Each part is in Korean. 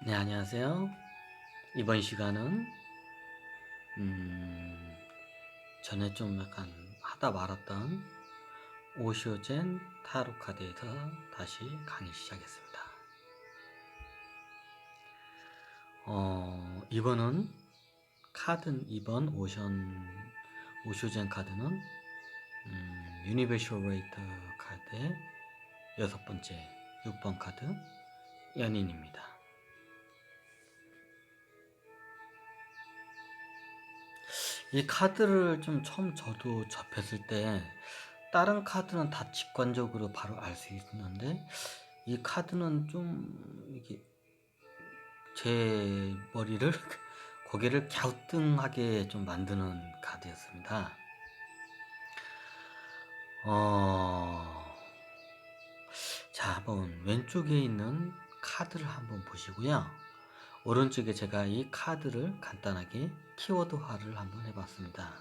네, 안녕하세요. 이번 시간은 음, 전에 좀 약간 하다 말았던 오쇼젠 타로 카드에서 다시 강의 시작했습니다. 이번은 이번 오쇼젠 카드는 유니버셜 웨이트 카드의 여섯 번째 6번 카드 연인입니다. 이 카드를 좀 처음 저도 접했을 때 다른 카드는 다 직관적으로 바로 알 수 있는데 이 카드는 좀 이게 제 머리를 고개를 갸우뚱하게 좀 만드는 카드였습니다. 어, 자, 한번 왼쪽에 있는 카드를 한번 보시고요. 오른쪽에 제가 이 카드를 간단하게 키워드화를 한번 해봤습니다.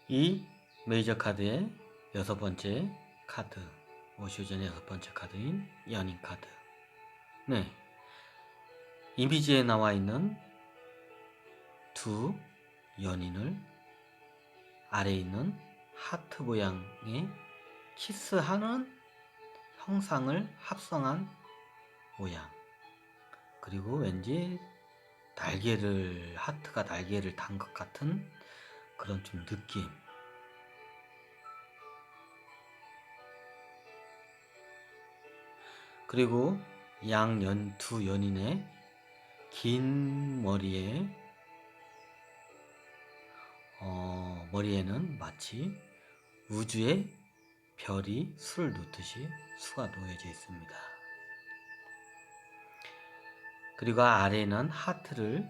이 메이저 카드의 여섯 번째 카드, 오쇼전의 여섯 번째 카드인 연인 카드. 네, 이미지에 나와 있는 두 연인을 아래에 있는 하트 모양의 키스하는 형상을 합성한 모양. 그리고 왠지 하트가 날개를 단 것 같은 그런 좀 느낌. 그리고 두 연인의 긴 머리에는 마치 우주의 별이 술을 놓듯이 수가 놓여져 있습니다. 그리고 아래에는 하트를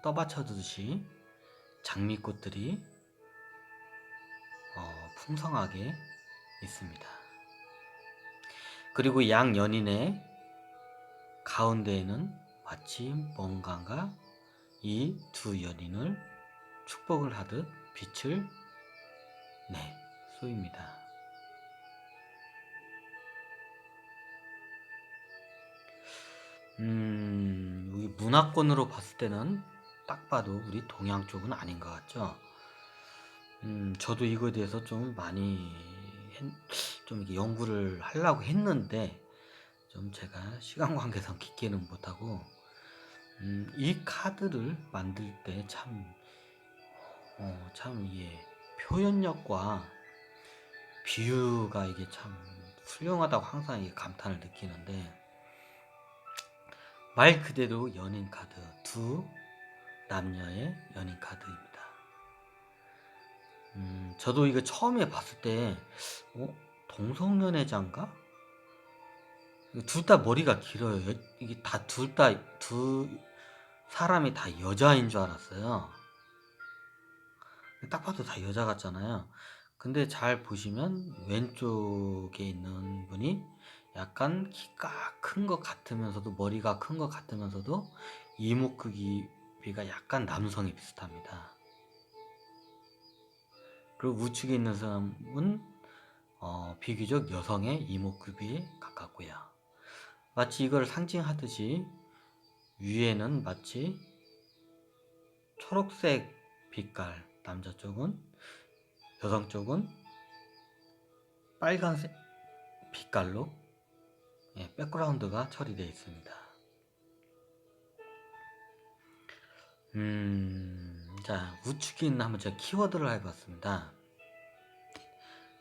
떠받쳐두듯이 장미꽃들이 풍성하게 있습니다. 그리고 양 연인의 가운데에는 마치 뭔가가 이 두 연인을 축복을 하듯 빛을 쏘입니다. 여기 문화권으로 봤을 때는 딱 봐도 우리 동양 쪽은 아닌 것 같죠? 저도 이거에 대해서 좀 많이 좀 이렇게 연구를 하려고 했는데 좀 제가 시간 관계상 깊게는 못하고 이 카드를 만들 때 참 이게 표현력과 비유가 이게 참 훌륭하다고 항상 이게 감탄을 느끼는데 말 그대로 연인 카드, 두 남녀의 연인 카드입니다. 저도 이거 처음에 봤을 때 동성연애자인가? 둘 다 머리가 길어요. 이게 두 사람이 다 여자인 줄 알았어요. 딱 봐도 다 여자 같잖아요. 근데 잘 보시면 왼쪽에 있는 분이 약간 키가 큰 것 같으면서도 머리가 큰 것 같으면서도 이목 크기가 약간 남성이 비슷합니다. 그리고 우측에 있는 사람은 비교적 여성의 이목구비에 가깝고요. 마치 이걸 상징하듯이 위에는 마치 초록색 빛깔, 남자 쪽은, 여성 쪽은 빨간색 빛깔로 백그라운드가 처리되어 있습니다. 자, 우측에 있는 한번 제가 키워드를 해봤습니다.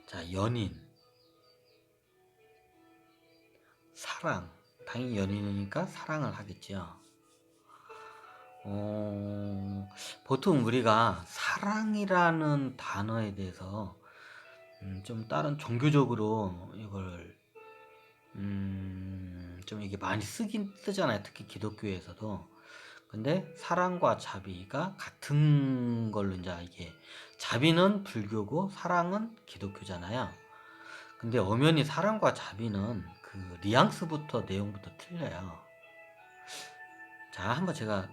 자, 연인, 사랑, 당연히 연인이니까 사랑을 하겠죠. 보통 우리가 사랑이라는 단어에 대해서 좀 다른 종교적으로 이걸 좀 이게 많이 쓰잖아요. 특히 기독교에서도. 근데 사랑과 자비가 같은 걸로 이제 이게 자비는 불교고 사랑은 기독교잖아요. 근데 엄연히 사랑과 자비는 그 뉘앙스부터 내용부터 틀려요. 자, 한번 제가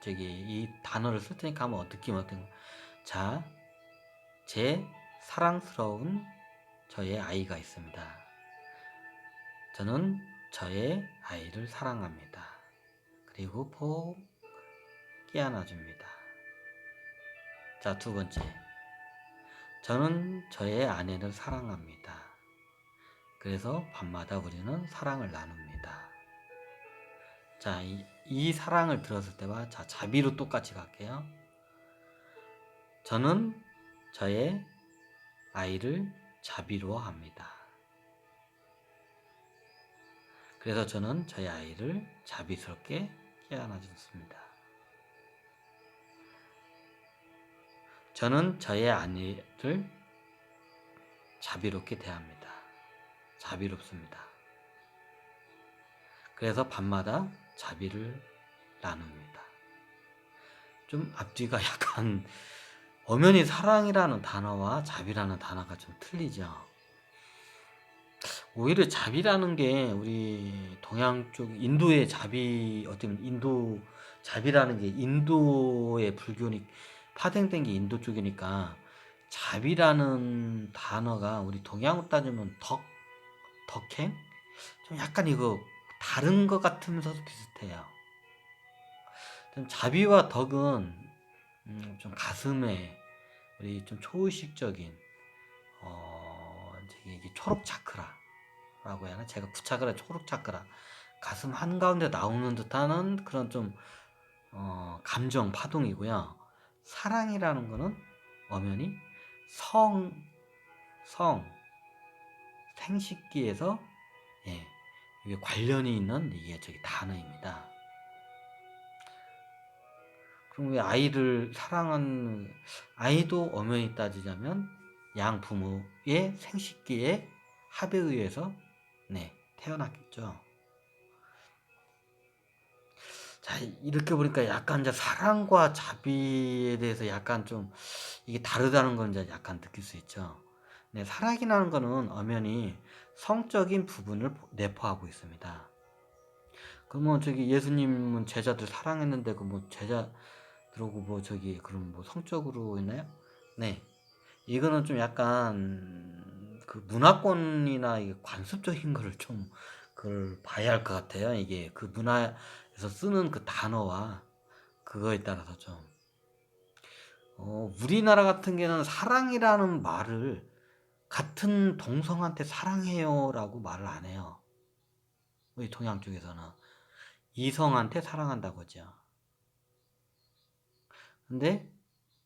이 단어를 쓸 테니까 한번 느낌 어떤 자, 제 사랑스러운 저의 아이가 있습니다. 저는 저의 아이를 사랑합니다. 그리고 푹 깨안아줍니다. 자, 두 번째. 저는 저의 아내를 사랑합니다. 그래서 밤마다 우리는 사랑을 나눕니다. 자, 이 사랑을 들었을 때와 자, 자비로 똑같이 갈게요. 저는 저의 아이를 자비로워합니다. 그래서 저는 저의 아이를 자비스럽게 깨안아줬습니다. 저는 저의 아내를 자비롭게 대합니다. 자비롭습니다. 그래서 밤마다 자비를 나눕니다. 좀 앞뒤가 약간 엄연히 사랑이라는 단어와 자비라는 단어가 좀 틀리죠. 오히려 자비라는 게 우리 동양 쪽 인도의 자비, 어쩌면 인도 자비라는 게 인도의 불교니 파생된 게 인도 쪽이니까 자비라는 단어가 우리 동양으로 따지면 덕행? 좀 약간 이거 다른 것 같으면서도 비슷해요. 좀 자비와 덕은 좀 가슴에 우리 좀 초의식적인 이게 초록 차크라라고 해야 하나? 제가 구차크라 초록 차크라 가슴 한가운데 나오는 듯하는 그런 좀 감정 파동이고요. 사랑이라는 거는 엄연히 생식기에서 예, 이게 관련이 있는 이게 저기 단어입니다. 그럼 왜 아이를 사랑하는 아이도 엄연히 따지자면 양 부모의 생식기의 합에 의해서 태어났겠죠. 자, 이렇게 보니까 약간 이제 사랑과 자비에 대해서 약간 좀 이게 다르다는 건 이제 약간 느낄 수 있죠. 네, 사랑이라는 거는 엄연히 성적인 부분을 내포하고 있습니다. 그러면 저기 예수님은 제자들 사랑했는데 그 뭐 제자 들어오고 뭐 저기 그럼 뭐 성적으로 있나요? 네, 이거는 좀 약간 그 문화권이나 이게 관습적인 거를 좀 그걸 봐야 할 것 같아요. 이게 그 문화에서 쓰는 그 단어와 그거에 따라서 좀 우리나라 같은 경우는 사랑이라는 말을 같은 동성한테 사랑해요라고 말을 안 해요. 우리 동양 쪽에서는 이성한테 사랑한다고 하죠. 근데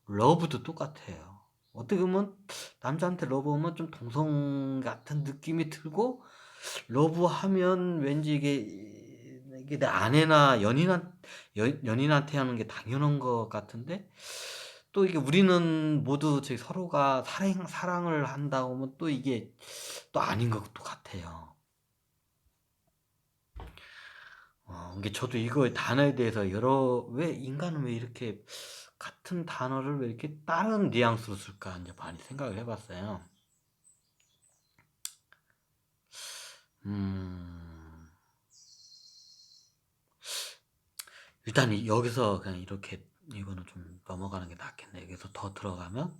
러브도 똑같아요. 어떻게 보면 남자한테 러브하면 좀 동성 같은 느낌이 들고 러브하면 왠지 이게 내 아내나 연인한테 하는 게 당연한 것 같은데 또 이게 우리는 모두 저희 서로가 사랑을 한다고 하면 또 이게 또 아닌 것도 같아요. 이게 저도 이거 단어에 대해서 왜 인간은 왜 이렇게 같은 단어를 왜 이렇게 다른 뉘앙스로 쓸까 이제 많이 생각을 해봤어요. 음, 일단 여기서 그냥 이렇게 이거는 좀 넘어가는 게 낫겠네. 여기서 더 들어가면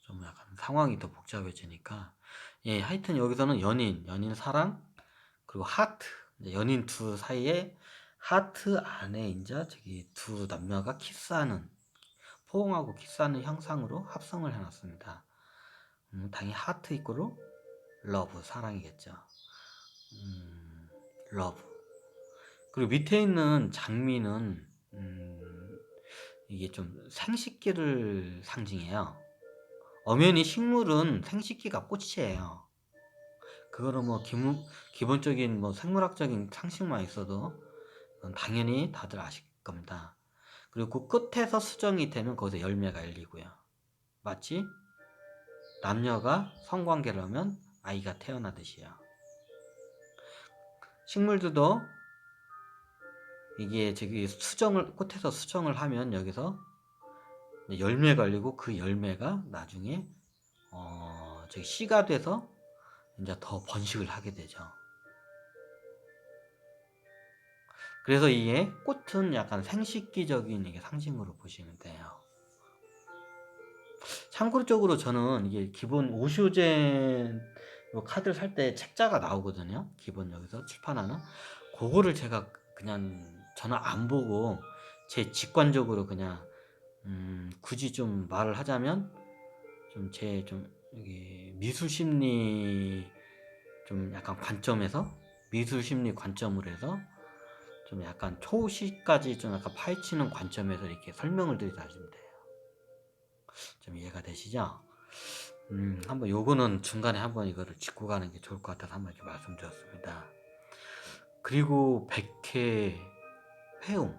좀 약간 상황이 더 복잡해지니까. 예, 하여튼 여기서는 연인 사랑, 그리고 하트. 이제 연인 둘 사이에 하트 안에 이제 저기 두 남녀가 포옹하고 키스하는 형상으로 합성을 해놨습니다. 당연히 하트 이꼬로 러브, 사랑이겠죠. 러브. 그리고 밑에 있는 장미는 이게 좀 생식기를 상징해요. 엄연히 식물은 생식기가 꽃이에요. 그거는 뭐 기본적인 뭐 생물학적인 상식만 있어도 당연히 다들 아실 겁니다. 그리고 그 끝에서 수정이 되면 거기서 열매가 열리고요. 마치 남녀가 성관계를 하면 아이가 태어나듯이요. 식물들도 이게 저기 꽃에서 수정을 하면 여기서 열매가 열리고 그 열매가 나중에 저기 씨가 돼서 이제 더 번식을 하게 되죠. 그래서 이게 꽃은 약간 생식기적인 이게 상징으로 보시면 돼요. 참고적으로 저는 이게 기본 오쇼젠 요 카드를 살 때 책자가 나오거든요. 기본 여기서 출판하는. 고거를 제가 그냥 저는 안 보고 제 직관적으로 그냥 굳이 좀 말을 하자면 좀 제 좀 여기 미술 심리 좀 약간 관점에서 미술 심리 관점으로 해서 좀 약간 초시까지 좀 약간 파헤치는 관점에서 이렇게 설명을 드리면 돼요. 좀 이해가 되시죠? 한번 요거는 중간에 한번 이거를 짚고 가는 게 좋을 것 같아서 한번 이렇게 말씀드렸습니다. 그리고 백회 회음.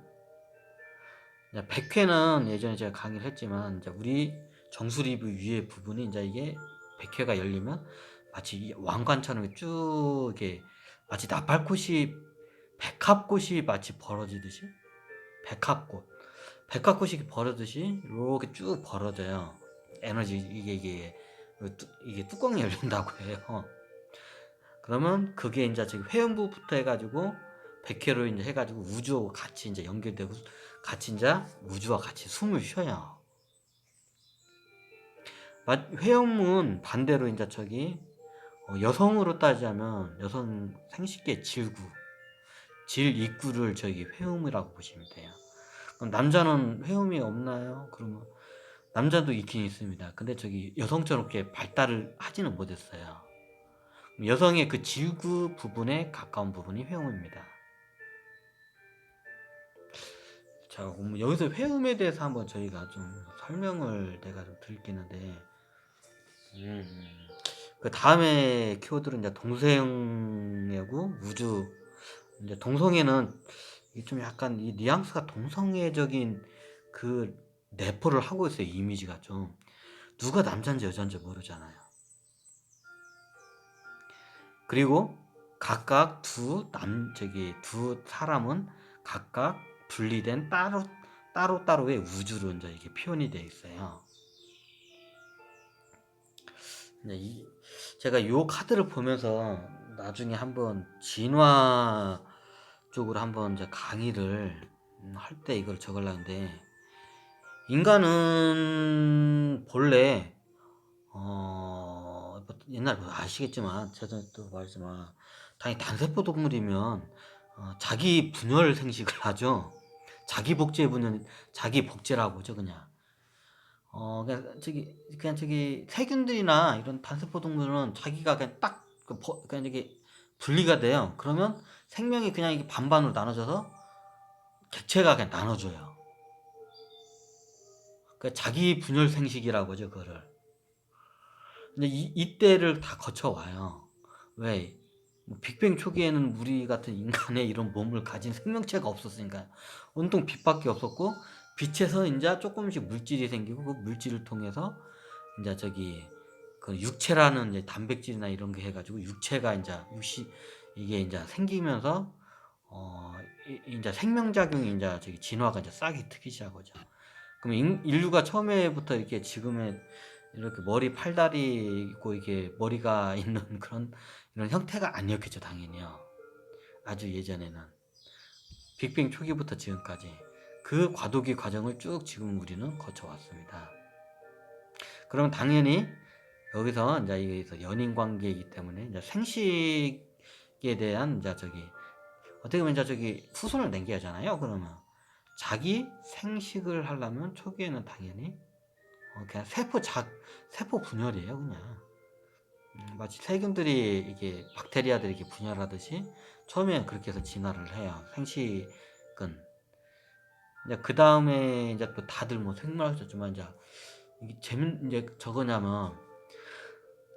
백회는 예전에 제가 강의를 했지만 이제 우리 정수 리뷰 위에 부분이 이제 이게 백회가 열리면 마치 왕관처럼 쭉 이게 마치 나팔꽃이 백합꽃이 마치 벌어지듯이 백합꽃 백합꽃이 벌어듯이 이렇게 쭉 벌어져요. 에너지 이게 뚜껑이 열린다고 해요. 그러면 그게 이제 지금 회음부부터 해가지고 백회로 이제 해가지고 우주하고 같이 이제 연결되고 같이 이제 우주와 같이 숨을 쉬어요. 회음은 반대로 이제 저기 여성으로 따지자면 여성 생식계 질구, 질 입구를 저기 회음이라고 보시면 돼요. 그럼 남자는 회음이 없나요? 그러면 남자도 있긴 있습니다. 근데 저기 여성처럼 이렇게 발달을 하지는 못했어요. 여성의 그 질구 부분에 가까운 부분이 회음입니다. 자, 그럼 여기서 회음에 대해서 한번 저희가 좀 설명을 내가 좀 드리겠는데, 그 다음에 키워드는 이제 동성애고 우주. 이제 동성애는 이게 좀 약간 이 뉘앙스가 동성애적인 그 내포를 하고 있어요. 이미지가 좀 누가 남자인지 여자인지 모르잖아요. 그리고 각각 두 사람은 각각 분리된 따로따로의 우주로 이제 이게 표현이 되어 있어요. 제가 이 카드를 보면서 나중에 한번 진화 쪽으로 한번 이제 강의를 할 때 이걸 적으려고 했는데, 인간은 본래 옛날 아시겠지만 제가 또 말했지만 당연히 단세포 동물이면 자기 분열 생식을 하죠. 자기 복제라고 하죠. 그냥 저기 세균들이나 이런 단세포 동물은 자기가 그냥 그냥 이게 분리가 돼요. 그러면 생명이 그냥 이게 반반으로 나눠져서 객체가 그냥 나눠져요. 그러니까 자기 분열 생식이라고 하죠, 그거를. 근데 이때를 다 거쳐와요. 왜? 뭐 빅뱅 초기에는 우리 같은 인간의 이런 몸을 가진 생명체가 없었으니까 온통 빛밖에 없었고, 빛에서 이제 조금씩 물질이 생기고 그 물질을 통해서 이제 그 육체라는 이제 단백질이나 이런 게 해가지고 육체가 이게 이제 생기면서 이제 생명작용이 이제 진화가 이제 싹이 트기 시작하죠. 그럼 인류가 처음에부터 이렇게 지금의 이렇게 머리 팔다리 있고 이게 머리가 있는 그런 이런 형태가 아니었겠죠, 당연히요. 아주 예전에는 빅뱅 초기부터 지금까지 그 과도기 과정을 쭉 지금 우리는 거쳐왔습니다. 그러면 당연히 여기서 이제 연인 관계이기 때문에 이제 생식에 대한 이제 어떻게 보면 이제 후손을 남겨야잖아요. 그러면 자기 생식을 하려면 초기에는 당연히 그냥 세포 분열이에요, 그냥. 마치 세균들이 이게 박테리아들이 이렇게 분열하듯이 처음에는 그렇게 해서 진화를 해요. 생식은. 이제 그 다음에 이제 또 다들 뭐 생물학자지만 이제 이게 이제 저거냐면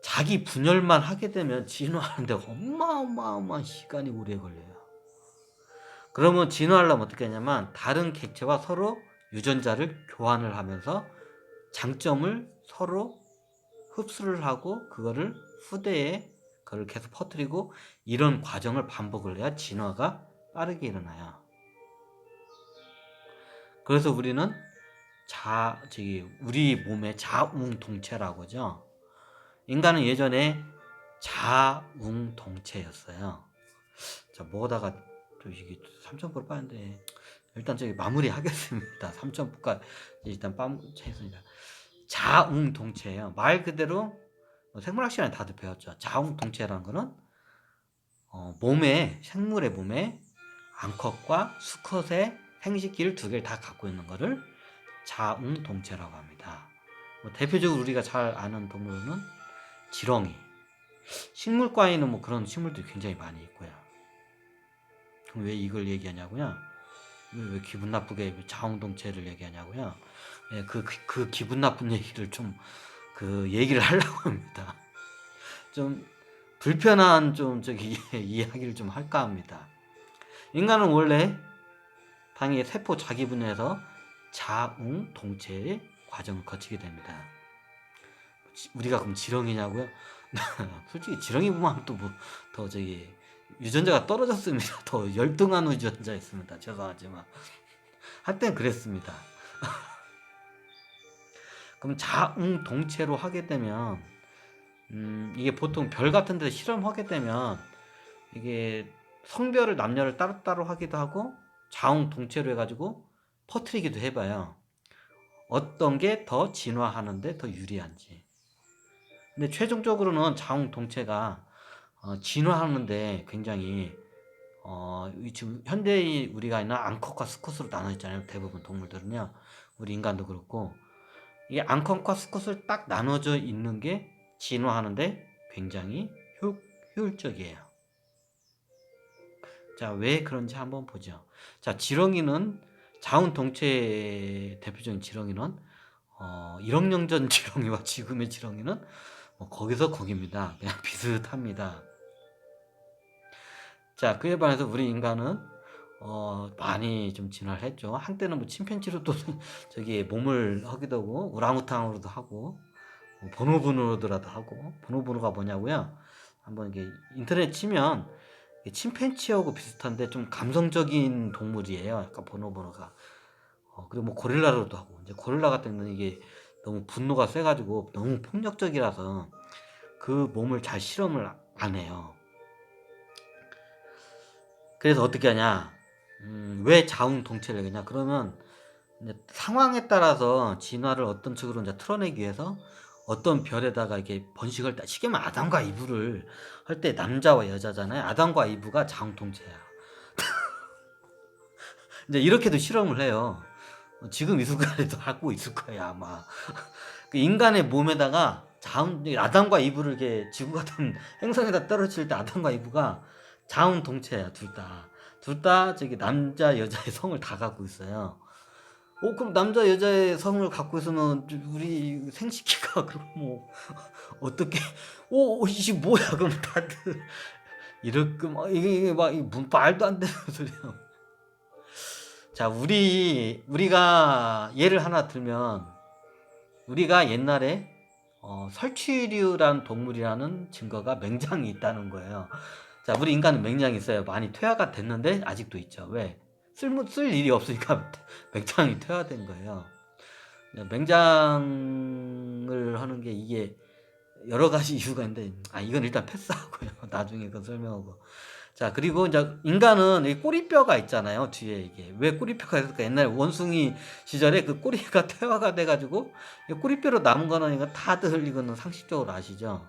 자기 분열만 하게 되면 진화하는데 어마어마한 시간이 오래 걸려요. 그러면 진화하려면 어떻게 하냐면 다른 객체와 서로 유전자를 교환을 하면서 장점을 서로 흡수를 하고 그거를 후대에 그걸 계속 퍼뜨리고 이런 과정을 반복을 해야 진화가 빠르게 일어나요. 그래서 우리는 우리 몸의 자웅동체라고 하죠. 인간은 예전에 자웅동체였어요. 자, 뭐다가 또 이게 3,000% 빠는데 일단 마무리 하겠습니다. 3,000%까지 일단 했으니까. 자웅동체예요. 말 그대로 생물학 시간에 다들 배웠죠. 자웅동체라는 거는 생물의 몸에 암컷과 수컷의 생식기를 두 개를 다 갖고 있는 거를 자웅동체라고 합니다. 대표적으로 우리가 잘 아는 동물은 지렁이. 식물과에는 그런 식물들이 굉장히 많이 있고요. 그럼 왜 이걸 얘기하냐고요? 왜 기분 나쁘게 자웅동체를 얘기하냐고요? 예, 그 기분 나쁜 얘기를 좀 얘기를 하려고 합니다. 좀 불편한 이야기를 좀 할까 합니다. 인간은 원래 당연히 세포 자기 분해에서 자웅동체의 과정을 거치게 됩니다. 우리가 그럼 지렁이냐고요? 솔직히 지렁이 보면 또 더 유전자가 떨어졌습니다. 더 열등한 유전자 있습니다. 죄송하지만 한때는 그랬습니다. 그럼 자웅동체로 하게 되면 이게 보통 별 같은 데 실험하게 되면 이게 성별을 남녀를 따로따로 하기도 하고 자웅동체로 해가지고 퍼뜨리기도 해봐요. 어떤 게 더 진화하는데 더 유리한지. 근데 최종적으로는 자웅동체가 진화하는데 굉장히 지금 현대의 우리가 있는 암컷과 수컷으로 나눠 있잖아요. 대부분 동물들은요. 우리 인간도 그렇고 이 암컷과 수컷을 딱 나눠져 있는 게 진화하는데 굉장히 효율적이에요. 자, 왜 그런지 한번 보죠. 자, 지렁이는 자웅동체의 대표적인 지렁이는 1억 년 전 지렁이와 지금의 지렁이는 거기서 거기입니다. 그냥 비슷합니다. 자, 그에 반해서 우리 인간은 많이 좀 진화를 했죠. 한때는 침팬지로도 몸을 하기도 하고 우랑우탕으로도 하고 보노보노로도 하고. 보노보노가 뭐냐고요? 한번 이게 인터넷 치면 침팬지하고 비슷한데 좀 감성적인 동물이에요. 약간 보노보노가. 그리고 고릴라로도 하고. 이제 고릴라 같은 경우는 이게 너무 분노가 세가지고 너무 폭력적이라서 그 몸을 잘 실험을 안 해요. 그래서 어떻게 하냐? 왜 자웅동체를 하냐? 그러면 이제 상황에 따라서 진화를 어떤 쪽으로 이제 틀어내기 위해서 어떤 별에다가 이렇게 번식을 쉽게 말하면 아담과 이브를 할 때 남자와 여자잖아요. 아담과 이브가 자웅동체야. 이제 이렇게도 실험을 해요. 지금 이 순간에도 하고 있을 거야 아마. 그 인간의 몸에다가 아담과 이브를 이렇게 지구 같은 행성에다 떨어질 때 아담과 이브가 자웅동체야 둘 다. 둘 다 남자 여자의 성을 다 갖고 있어요. 그럼 남자 여자의 성을 갖고 있으면 우리 생식기가 그럼 어떻게 이게 뭐야 그럼 다들 이렇게 이게 말도 안 되는 소리야. 자, 우리가 예를 하나 들면 우리가 옛날에 설치류란 동물이라는 증거가 맹장이 있다는 거예요. 자, 우리 인간은 맹장이 있어요. 많이 퇴화가 됐는데 아직도 있죠. 왜? 쓸 일이 없으니까 맹장이 퇴화된 거예요. 맹장을 하는 게 이게 여러 가지 이유가 있는데 이건 일단 패스하고요. 나중에 그거 설명하고. 자, 그리고 이제 인간은 이 꼬리뼈가 있잖아요. 뒤에 이게 왜 꼬리뼈가 있을까? 옛날 원숭이 시절에 그 꼬리가 퇴화가 돼가지고 꼬리뼈로 남은 거는 이거 다들 이거는 상식적으로 아시죠?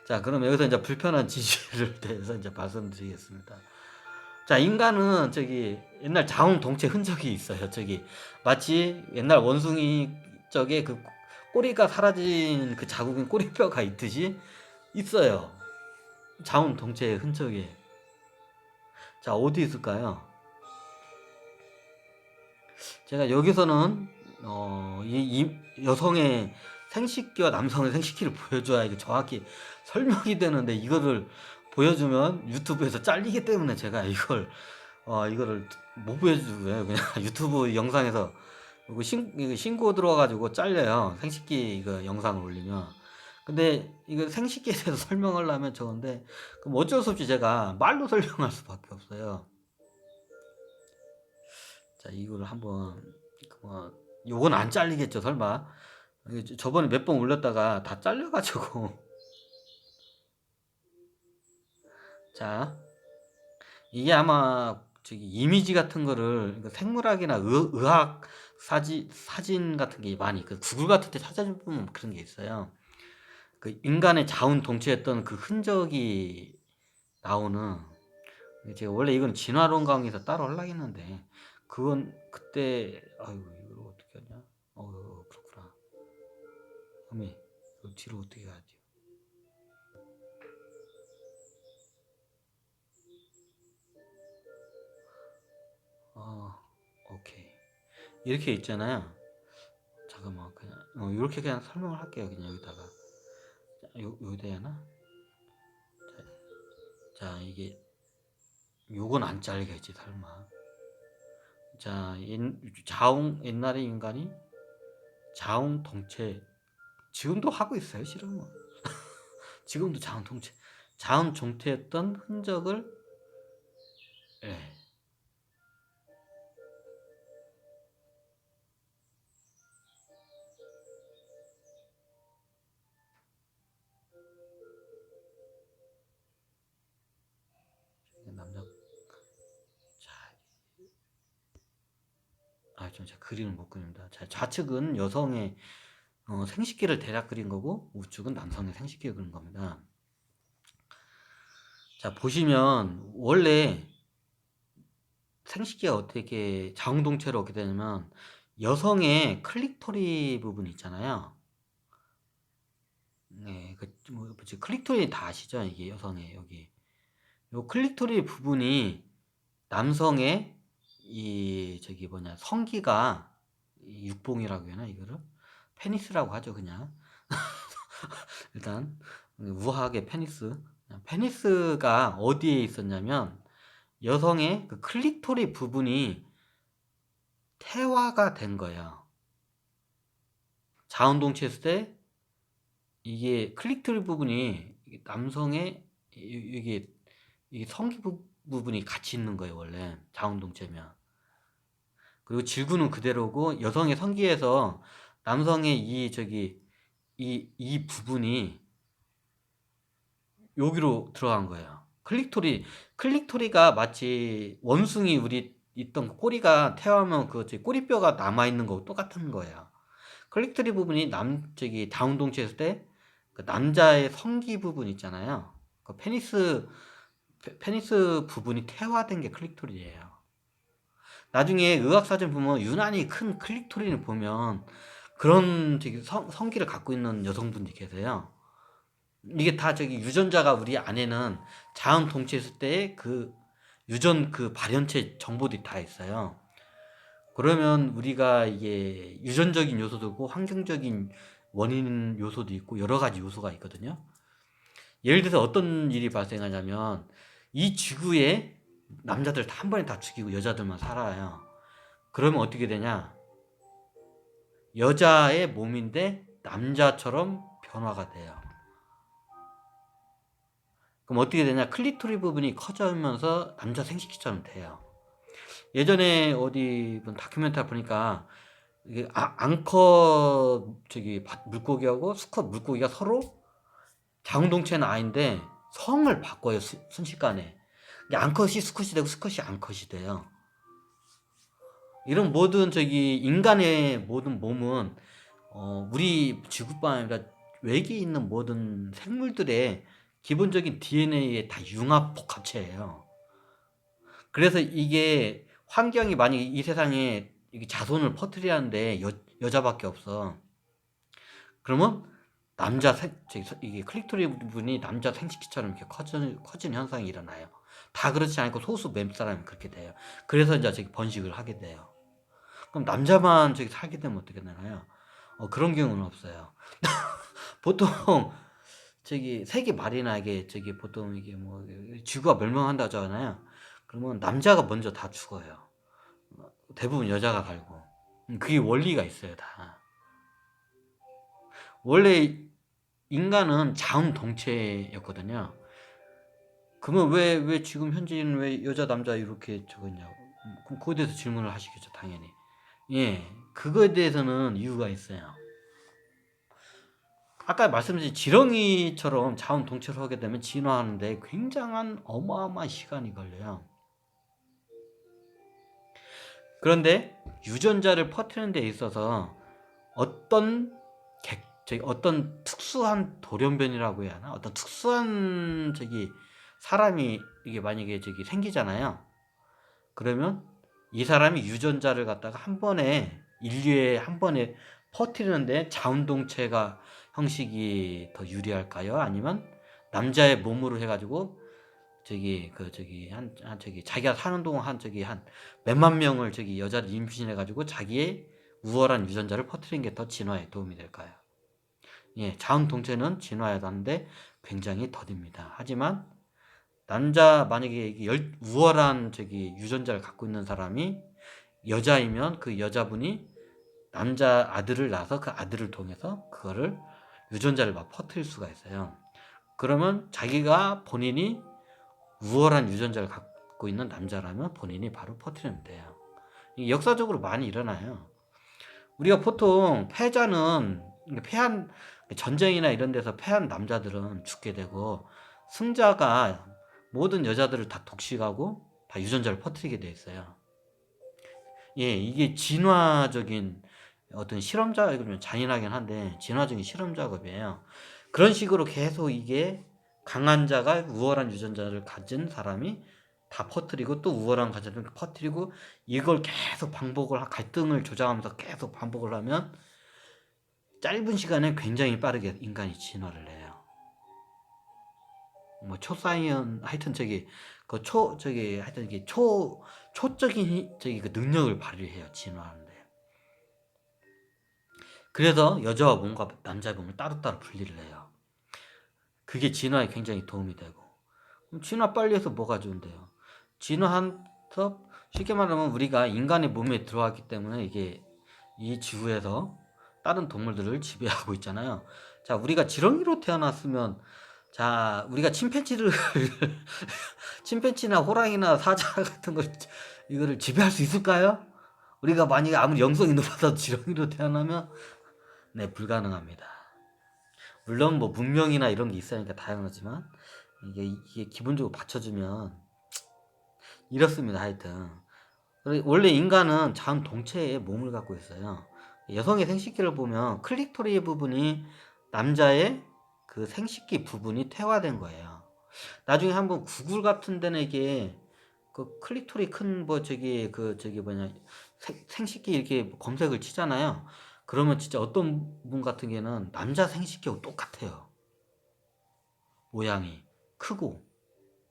자, 그럼 여기서 이제 불편한 지시를 대해서 이제 말씀드리겠습니다. 자, 인간은 옛날 자웅동체 흔적이 있어요. 마치 옛날 원숭이 쪽에 그 꼬리가 사라진 그 자국인 꼬리뼈가 있듯이 있어요. 자웅동체의 흔적이. 자, 어디 있을까요? 제가 여기서는 이 여성의 생식기와 남성의 생식기를 보여줘야 이게 정확히 설명이 되는데 이거를 보여주면 유튜브에서 잘리기 때문에 제가 이거를 못 보여주고요. 그냥 유튜브 영상에서 이거 신고 들어와가지고 잘려요. 생식기 이거 영상을 올리면. 근데 이거 생식기에 대해서 설명하려면 저건데 그럼 어쩔 수 없이 제가 말로 설명할 수밖에 없어요. 자, 이거를 한번 요건 안 잘리겠죠 설마. 저번에 몇 번 올렸다가 다 잘려가지고 자, 이게 아마 저기 이미지 같은 거를 그러니까 생물학이나 의학 사진 같은 게 많이 그 구글 같은 데 찾아보면 그런 게 있어요. 그 인간의 자운 동체였던 그 흔적이 나오는 제가 원래 이건 진화론 강의에서 따로 하려고 했는데 그건 그때 아이고 이걸 어떻게 하냐? 그렇구나. 어미 이거 뒤로 어떻게 가야 돼요? 오케이. 이렇게 있잖아요. 잠깐만 그냥 이렇게 그냥 설명을 할게요. 그냥 여기다가 여기다 해야 하나? 자 이게 요건 안 잘리겠지 설마. 자 자웅 옛날의 인간이 자웅 동체 지금도 하고 있어요 실험은. 지금도 자웅 동체였던 흔적을 예. 남자 좀 제가 그림을 못 그립니다. 자, 좌측은 여성의 생식기를 대략 그린 거고 우측은 남성의 생식기를 그린 겁니다. 자 보시면 원래 생식기가 어떻게 자웅동체로 어떻게 되냐면 여성의 클리토리 부분 있잖아요. 네, 클리토리 다 아시죠? 이게 여성의 여기 요 클리토리 부분이 남성의 이 저기 뭐냐 성기가 육봉이라고 해나 이거를 페니스라고 하죠 그냥. 일단 우아하게 페니스가 어디에 있었냐면 여성의 그 클리토리 부분이 태화가 된 거예요. 자운동체 했을 때 이게 클리토리 부분이 남성의 이게 성기 부분이 같이 있는 거예요 원래 자운동체면. 그리고 질구는 그대로고 여성의 성기에서 남성의 이 부분이 여기로 들어간 거예요. 클릭토리가 마치 원숭이 우리 있던 그 꼬리가 태어나면 그 꼬리뼈가 남아 있는 거고 똑같은 거예요. 클릭토리 부분이 다운동체 했을 때 그 남자의 성기 부분 있잖아요. 그 페니스 부분이 태화된 게 클릭토리예요. 나중에 의학사전 보면 유난히 큰 클릭토리를 보면 그런 성기를 갖고 있는 여성분들이 계세요. 이게 다 유전자가 우리 안에는 자음 동체했을 때 그 유전 그 발현체 정보들이 다 있어요. 그러면 우리가 이게 유전적인 요소도 있고 환경적인 원인 요소도 있고 여러 가지 요소가 있거든요. 예를 들어서 어떤 일이 발생하냐면 이 지구에 남자들 다 한 번에 다 죽이고 여자들만 살아요. 그러면 어떻게 되냐? 여자의 몸인데 남자처럼 변화가 돼요. 그럼 어떻게 되냐? 클리토리 부분이 커지면서 남자 생식기처럼 돼요. 예전에 어디 다큐멘터리 보니까 이게 앙커 물고기하고 수컷 물고기가 서로 자웅동체는 아닌데 성을 바꿔요 순식간에. 앙컷이 수컷이 되고 수컷이 앙컷이 돼요. 이런 모든 인간의 모든 몸은 우리 지구뿐 아니라 외계에 있는 모든 생물들의 기본적인 DNA의 다 융합 복합체예요. 그래서 이게 환경이 만약에 이 세상에 자손을 퍼뜨리는데 여자밖에 없어. 그러면 이게 클릭토리 부분이 남자 생식기처럼 이렇게 커지는 현상이 일어나요. 다 그렇지 않고 소수 몇 사람이 그렇게 돼요. 그래서 이제 번식을 하게 돼요. 그럼 남자만 살게 되면 어떻게 되나요? 그런 경우는 없어요. 보통 세계 말이나 이게 보통 이게 뭐 지구가 멸망한다 하잖아요. 그러면 남자가 먼저 다 죽어요. 대부분 여자가 살고. 그게 원리가 있어요 다. 원래 인간은 자웅동체였거든요. 그러면 왜 지금 현재는 왜 여자 남자 이렇게 적었냐고. 그럼 그거에 대해서 질문을 하시겠죠 당연히. 예, 그거에 대해서는 이유가 있어요. 아까 말씀드린 지렁이처럼 자웅동체로 하게 되면 진화하는데 굉장한 어마어마한 시간이 걸려요. 그런데 유전자를 퍼뜨리는 데 있어서 어떤 어떤 특수한 돌연변이라고 해야 하나? 어떤 특수한 사람이 이게 만약에 생기잖아요. 그러면 이 사람이 유전자를 갖다가 한 번에 인류에 한 번에 퍼뜨리는데 자운동체가 형식이 더 유리할까요? 아니면 남자의 몸으로 해가지고 자기가 사는 동안 한 몇만 명을 여자를 임신해가지고 자기의 우월한 유전자를 퍼뜨리는 게 더 진화에 도움이 될까요? 예, 자운동체는 진화에 하는데 굉장히 더딥니다. 하지만 만약에 우월한 유전자를 갖고 있는 사람이 여자이면 그 여자분이 남자 아들을 낳아서 그 아들을 통해서 그거를 유전자를 막 퍼뜨릴 수가 있어요. 그러면 자기가 본인이 우월한 유전자를 갖고 있는 남자라면 본인이 바로 퍼뜨리면 돼요. 이게 역사적으로 많이 일어나요. 우리가 보통 패한 전쟁이나 이런 데서 패한 남자들은 죽게 되고, 승자가 모든 여자들을 다 독식하고 다 유전자를 퍼뜨리게 돼 있어요. 예, 이게 진화적인 어떤 실험 작업이면 잔인하긴 한데 진화적인 실험 작업이에요. 그런 식으로 계속 이게 강한 자가 우월한 유전자를 가진 사람이 다 퍼뜨리고 또 우월한 가정을 퍼뜨리고, 이걸 계속 갈등을 조장하면서 계속 반복을 하면 짧은 시간에 굉장히 빠르게 인간이 진화를 해요. 뭐 초사이언 하여튼 하여튼 이게 초적인 그 능력을 발휘해요, 진화하는데. 그래서 여자와 몸과 남자의 몸을 따로따로 분리를 해요. 그게 진화에 굉장히 도움이 되고. 그럼 진화 빨리 해서 뭐가 좋은데요? 진화해서 쉽게 말하면 우리가 인간의 몸에 들어왔기 때문에 이게 이 지구에서 다른 동물들을 지배하고 있잖아요. 자, 우리가 지렁이로 태어났으면, 자, 우리가 침팬지나 호랑이나 사자 같은 이거를 지배할 수 있을까요? 우리가 만약에 아무리 영성이 높아서 지렁이로 태어나면, 네, 불가능합니다. 물론 뭐 문명이나 이런 게 있으니까 다양하지만, 이게 기본적으로 받쳐주면 이렇습니다. 하여튼 원래 인간은 자운동체의 몸을 갖고 있어요. 여성의 생식기를 보면 클리토리 부분이 남자의 그 생식기 부분이 퇴화된 거예요. 나중에 한번 구글 같은 데는 이게 그 클리토리 큰 생식기 이렇게 검색을 치잖아요. 그러면 진짜 어떤 분 같은 경우는 남자 생식기하고 똑같아요. 모양이 크고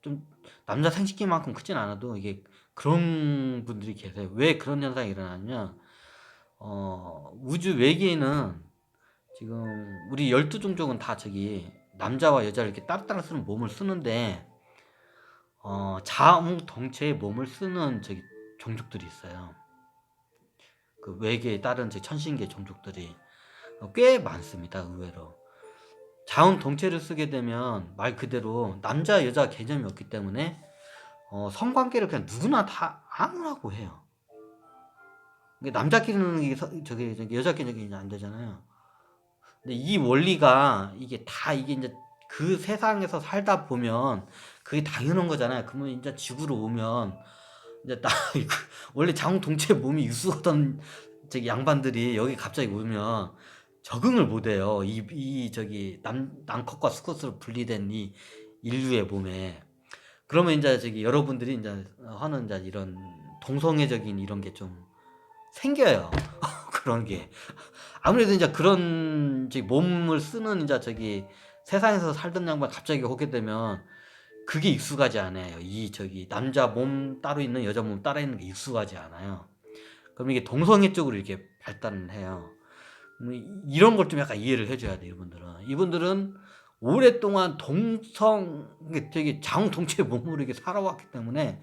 좀 남자 생식기만큼 크진 않아도 이게 그런 분들이 계세요. 왜 그런 현상이 일어나냐면 우주 외계에는 지금 우리 12종족은 다 남자와 여자를 이렇게 따로따로 쓰는 몸을 쓰는데 자웅동체의 몸을 쓰는 종족들이 있어요. 그 외계에 다른 천신계 종족들이 꽤 많습니다. 의외로. 자운동체를 쓰게 되면 말 그대로 남자 여자 개념이 없기 때문에 성관계를 그냥 누구나 다 아무나고 해요. 남자끼리는 이게 여자끼리는 안 되잖아요. 근데 이 원리가 이게 이제 그 세상에서 살다 보면 그게 당연한 거잖아요. 그러면 이제 지구로 오면 이제 원래 자웅동체 몸이 유수하던 양반들이 여기 갑자기 오면 적응을 못 해요. 남컷과 수컷으로 분리된 이 인류의 몸에. 그러면 이제 여러분들이 이제 하는 이제 이런 동성애적인 이런 게 좀 생겨요. 그런 게. 아무래도 이제 그런 몸을 쓰는 이제 세상에서 살던 양반 갑자기 오게 되면 그게 익숙하지 않아요. 남자 몸 따로 있는 여자 몸 따로 있는 게 익숙하지 않아요. 그럼 이게 동성애 쪽으로 이렇게 발달을 해요. 이런 걸 좀 약간 이해를 해줘야 돼요, 이분들은 오랫동안 자웅동체 몸으로 이렇게 살아왔기 때문에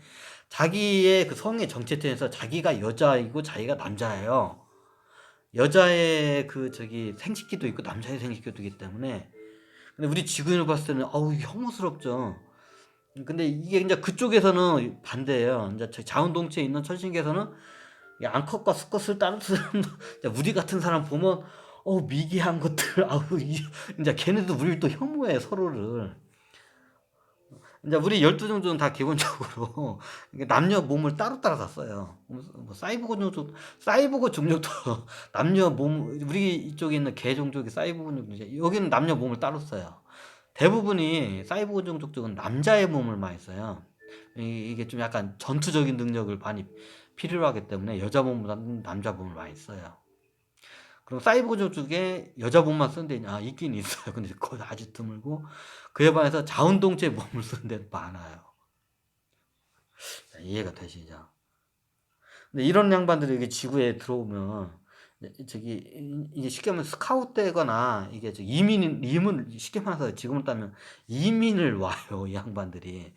자기의 그 성의 정체성에서 자기가 여자이고 자기가 남자예요. 여자의 생식기도 있고 남자의 생식기도 있기 때문에. 근데 우리 지구인을 봤을 때는 혐오스럽죠. 근데 이게 이제 그쪽에서는 반대예요. 이제 자운동체에 있는 천신계에서는 암컷과 수컷을 따로 쓰는 우리 같은 사람 보면 미개한 것들 이제 걔네도 우리를 또 혐오해 서로를. 인제 우리 12종족은 다 기본적으로 이게 남녀 몸을 따로따로 다 써요. 뭐 사이보그 종족도 남녀 몸 우리 이쪽에 있는 개 종족이 사이보그 종족이지 여기는 남녀 몸을 따로 써요. 대부분이 사이보그 종족 쪽은 남자의 몸을 많이 써요. 이게 좀 약간 전투적인 능력을 많이 필요로 하기 때문에 여자 몸보다는 남자 몸을 많이 써요. 그럼 사이보그 종족에 여자 몸만 쓰는 데 있긴 있어요. 근데 거의 아주 드물고 그에 반해서 자운동체 몸을 쓰는 데는 많아요. 이해가 되시죠? 근데 이런 양반들이 이게 지구에 들어오면 이게 쉽게 말하면 스카웃되거나 이게 이민을 쉽게 말해서 지금으로 따면 이민을 와요, 이 양반들이.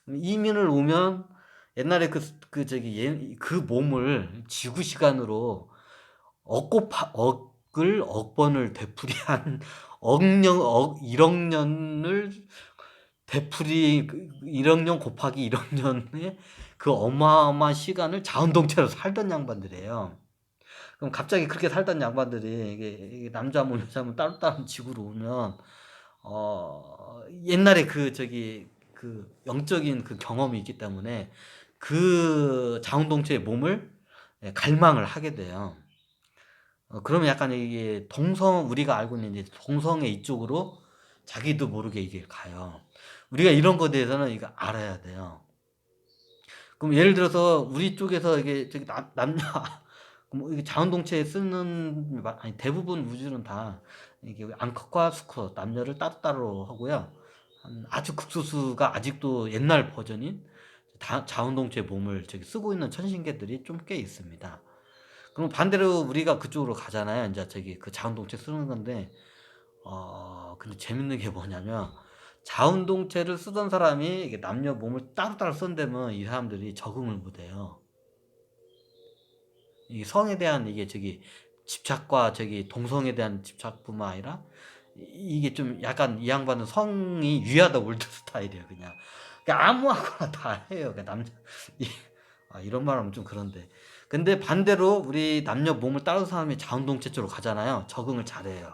이민을 오면 옛날에 그 몸을 지구 시간으로 억을 억번을 되풀이한 억년 1억 년을 되풀이 1억 년 곱하기 1억 년의 그 어마어마한 시간을 자운동체로 살던 양반들이에요. 그럼 갑자기 그렇게 살던 양반들이 이게 남자 몸 여자 몸 따로따로 지구로 오면 옛날에 그 영적인 그 경험이 있기 때문에 그 자운동체의 몸을 갈망을 하게 돼요. 그러면 약간 이게 우리가 알고 있는 이제 동성애 이쪽으로 자기도 모르게 이게 가요. 우리가 이런 거에 대해서는 이거 알아야 돼요. 그럼 예를 들어서 우리 쪽에서 이게 남녀 뭐 이게 자원동체에 쓰는 아니 대부분 우주는 다 이게 암컷과 수컷 남녀를 따로따로 하고요. 아주 극소수가 아직도 옛날 버전인 자원동체 몸을 쓰고 있는 천신계들이 좀 꽤 있습니다. 그럼 반대로 우리가 그쪽으로 가잖아요. 이제 그 자원동체 쓰는 건데 근데 재밌는 게 뭐냐면 자운동체를 쓰던 사람이 이게 남녀 몸을 따로따로 쓴다면 이 사람들이 적응을 못 해요. 이 성에 대한 이게 집착과 동성에 대한 집착뿐만 아니라 이게 좀 약간 이 양반은 성이 위아더 월드 스타일이에요, 그냥. 그러니까 아무하거나 다 해요. 그러니까 이 이런 말하면 좀 그런데. 근데 반대로 우리 남녀 몸을 따른 사람이 자운동체 쪽으로 가잖아요. 적응을 잘해요.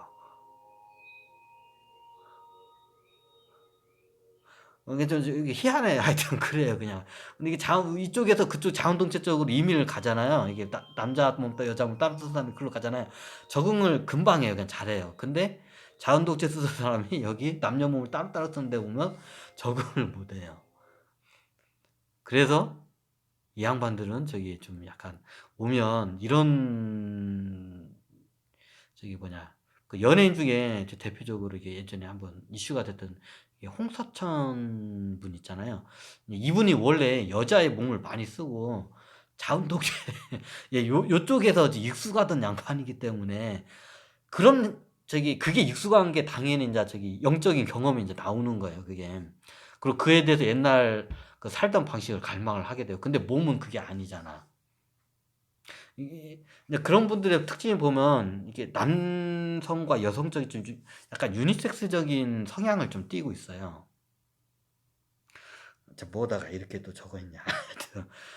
이게 좀 이게 희한해. 하여튼 그래요, 그냥. 근데 이게 이쪽에서 그쪽 자운동체 쪽으로 이민을 가잖아요. 이게 남자 몸, 여자 몸 따로 쓰는 사람이 글로 가잖아요. 적응을 금방 해요. 그냥 잘해요. 근데 자운동체 쓰는 사람이 여기 남녀 몸을 따로 쓰는 데 오면 적응을 못 해요. 그래서 이 양반들은 좀 약간 오면 이런 그 연예인 중에 대표적으로 이게 예전에 한번 이슈가 됐던 홍서천 분 있잖아요. 이분이 원래 여자의 몸을 많이 쓰고 자운동체 요쪽에서 익숙하던 양반이기 때문에 그런 그게 익숙한 게 당연히 이제 영적인 경험이 이제 나오는 거예요, 그게. 그리고 그에 대해서 옛날 그 살던 방식을 갈망을 하게 돼요. 근데 몸은 그게 아니잖아. 이게 근데 그런 분들의 특징을 보면 이게 남성과 여성적인 약간 유니섹스적인 성향을 좀 띠고 있어요. 뭐다가 이렇게 또 적어 있냐.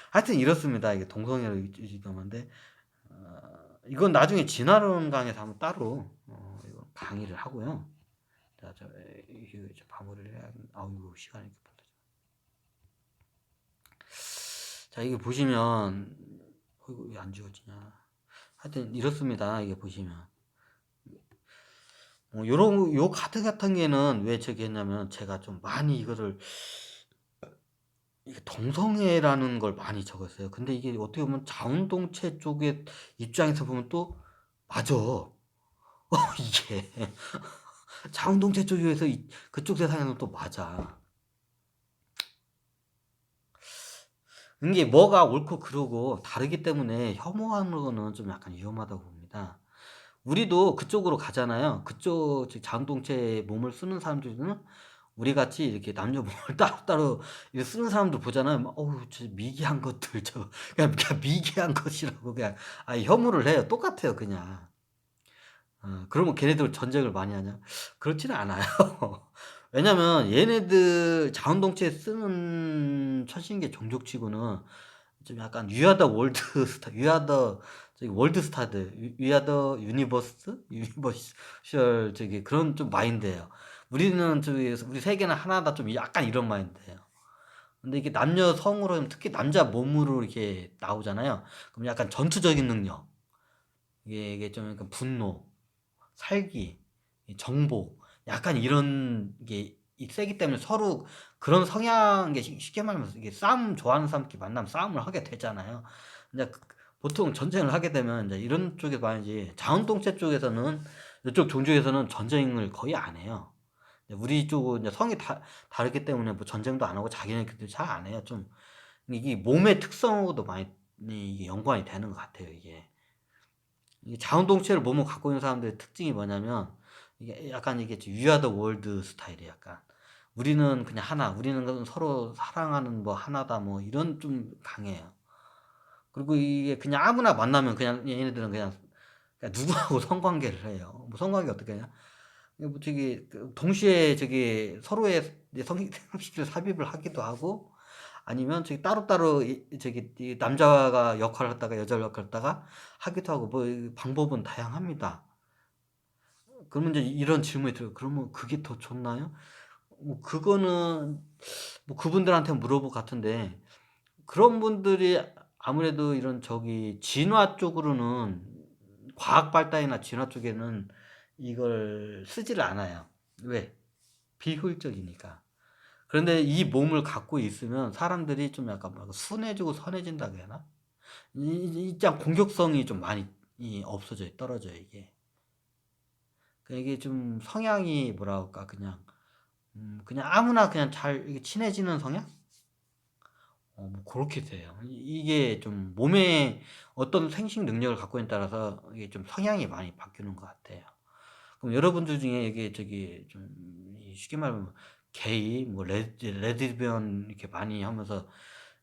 하여튼 이렇습니다. 이게 동성애로 유지dom한데 이건 나중에 진화론 강의에서 한번 따로 이거 강의를 하고요. 자, 이거 마무리를 해야. 아우 시간이 이렇게 빨라져. 자, 이게 보시면 이거 안 지워지냐. 하여튼 이렇습니다. 이게 보시면 요 카드 같은 게는 왜 했냐면 제가 좀 많이 이거를 이게 동성애라는 걸 많이 적었어요. 근데 이게 어떻게 보면 자운동체 쪽의 입장에서 보면 또 맞아. 이게 자운동체 쪽에서 그쪽 세상에는 또 맞아. 이게 뭐가 옳고 그르고 다르기 때문에 혐오하는 거는 좀 약간 위험하다고 봅니다. 우리도 그쪽으로 가잖아요. 그쪽 자운동체 몸을 쓰는 사람들은 우리같이 이렇게 남녀 몸을 따로따로 이렇게 쓰는 사람들 보잖아요. 막 어우 저 미개한 것들 그냥 미개한 것이라고 그냥 혐오를 해요. 똑같아요, 그냥. 그러면 걔네들 전쟁을 많이 하냐? 그렇지는 않아요. 왜냐면 얘네들 자원동체 쓰는 천신계 종족치고는 좀 약간 위아 더 월드 스타 위아 더 월드 스타들 위아 더 유니버셜 그런 좀 마인드예요. 우리는 우리 세계는 하나다 좀 약간 이런 마인드예요. 근데 이게 남녀 성으로는 특히 남자 몸으로 이렇게 나오잖아요. 그럼 약간 전투적인 능력, 이게 좀 약간 분노, 살기, 이 정복, 약간 이런 게 세기 때문에 서로 그런 성향, 게 쉽게 말하면 이게 싸움 좋아하는 사람끼리 만나면 싸움을 하게 되잖아요. 근데 보통 전쟁을 하게 되면 이제 이런 쪽에 봐야지, 자운동체 쪽에서는, 이쪽 종족에서는 전쟁을 거의 안 해요. 우리 쪽은 이제 성이 다르기 때문에 뭐 전쟁도 안 하고 자기네들끼리 잘 안 해요. 좀 이게 몸의 특성하고도 많이 이게 연관이 되는 것 같아요. 이게 자운동체를 몸으로 갖고 있는 사람들의 특징이 뭐냐면, 이게 약간 이게 위아더 월드 스타일이에요. 약간 우리는 그냥 하나, 우리는 서로 사랑하는 뭐 하나다, 뭐 이런 좀 강해요. 그리고 이게 그냥 아무나 만나면 그냥 얘네들은 그냥 누구하고 성관계를 해요. 뭐 성관계 어떻게 하냐? 뭐 저기 동시에 저기 서로의 성식을 삽입을 하기도 하고, 아니면 저기 따로따로 저기 이 남자가 역할을 했다가 여자 역할을 했다가 하기도 하고, 뭐 방법은 다양합니다. 그러면 이제 이런 질문이 들어요. 그러면 그게 더 좋나요? 뭐 그거는 뭐 그분들한테 물어볼 것 같은데, 그런 분들이 아무래도 이런 저기 진화 쪽으로는, 과학 발달이나 진화 쪽에는 이걸 쓰지를 않아요. 왜? 비효율적이니까. 그런데 이 몸을 갖고 있으면 사람들이 좀 약간 막 순해지고 선해진다 그래야 하나? 이짱 공격성이 좀 많이 없어져요. 떨어져요, 이게. 이게 좀 성향이 뭐라 할까, 그냥 아무나 그냥 잘 이게 친해지는 성향? 뭐 그렇게 돼요. 이게 좀 몸에 어떤 생식 능력을 갖고 있는 따라서 이게 좀 성향이 많이 바뀌는 것 같아요. 그럼 여러분들 중에 이게 저기 좀 쉽게 말하면 게이, 뭐 레즈비언 이렇게 많이 하면서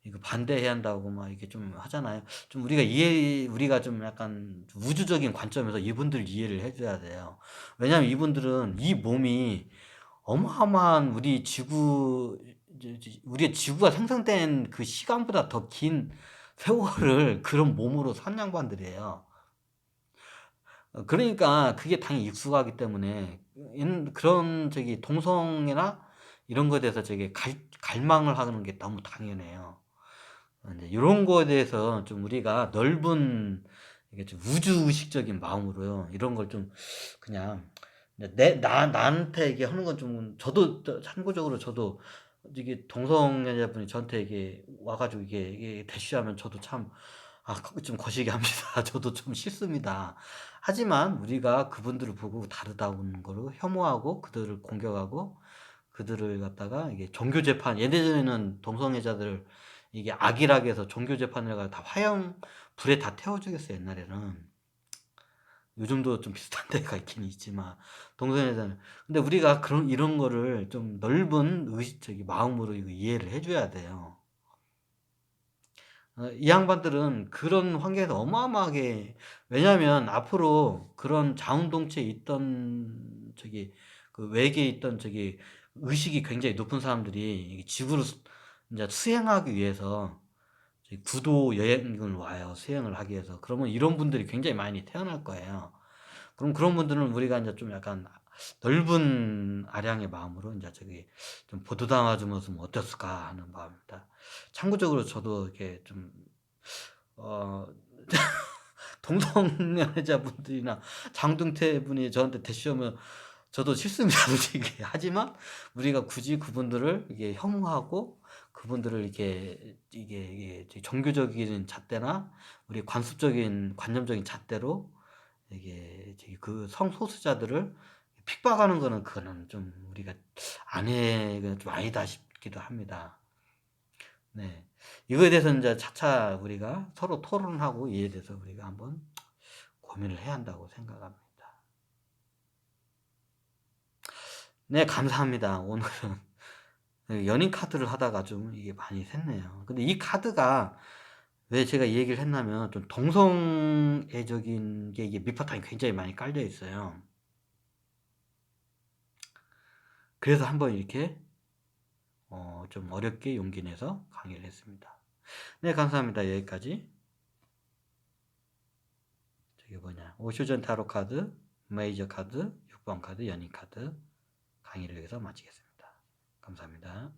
이거 반대해야 한다고 막 이렇게 좀 하잖아요. 좀 우리가 좀 약간 우주적인 관점에서 이분들 이해를 해줘야 돼요. 왜냐하면 이분들은 이 몸이 어마어마한 우리의 지구가 생성된 그 시간보다 더 긴 세월을 그런 몸으로 산 양반들이에요. 그러니까 그게 당연히 익숙하기 때문에 그런 저기 동성애나 이런 거에 대해서 저기 갈망을 하는 게 너무 당연해요. 이제 이런 거에 대해서 좀 우리가 넓은, 이게 좀 우주의식적인 마음으로요, 이런 걸 좀 그냥 나한테 이게 하는 건 좀, 참고적으로 저도 이게 동성애자분이 저한테 이게 와가지고 이게 대쉬하면 저도 참, 좀 거시기 합니다. 저도 좀 싫습니다. 하지만 우리가 그분들을 보고 다르다는 거로 혐오하고 그들을 공격하고 그들을 갖다가 이게 종교 재판, 예전에는 동성애자들 이게 악이라고 해서 종교 재판을 가다 화형 불에 다 태워주겠어요, 옛날에는. 요즘도 좀 비슷한 데가 있긴 있지만, 동성애자는. 근데 우리가 이런 거를 좀 넓은 저기 마음으로 이거 이해를 해줘야 돼요. 이 양반들은 그런 환경에서 어마어마하게, 왜냐면 앞으로 그런 자운동체에 있던 저기 그 외계에 있던 저기 의식이 굉장히 높은 사람들이 지구를 이제 수행하기 위해서 구도 여행을 와요. 수행을 하기 위해서. 그러면 이런 분들이 굉장히 많이 태어날 거예요. 그럼 그런 분들은 우리가 이제 좀 약간 넓은 아량의 마음으로 이제 저기 좀 보듬어 주면서 뭐 어땠을까 하는 마음입니다. 참고적으로 저도 이렇게 좀, 어, 동성애자분들이나 장동태 분이 저한테 대시하면 저도 싫습니다, 솔직히. 하지만 우리가 굳이 그분들을 이게 혐오하고 그분들을 이게 종교적인 잣대나 우리 관념적인 잣대로 이게 그 성소수자들을 핍박하는 거는, 그거는 좀 우리가 좀 아니다 싶기도 합니다. 네. 이거에 대해서 이제 차차 우리가 서로 토론하고 이에 대해서 우리가 한번 고민을 해야 한다고 생각합니다. 네, 감사합니다. 오늘은 연인 카드를 하다가 좀 이게 많이 샜네요. 근데 이 카드가 왜 제가 이 얘기를 했냐면, 좀 동성애적인 게 이게 밑바탕이 굉장히 많이 깔려 있어요. 그래서 한번 이렇게 좀 어렵게 용기 내서 강의를 했습니다. 네, 감사합니다. 여기까지. 저기 뭐냐, 오쇼전 타로 카드, 메이저 카드, 6번 카드, 연인 카드 강의를 여기서 마치겠습니다. 감사합니다.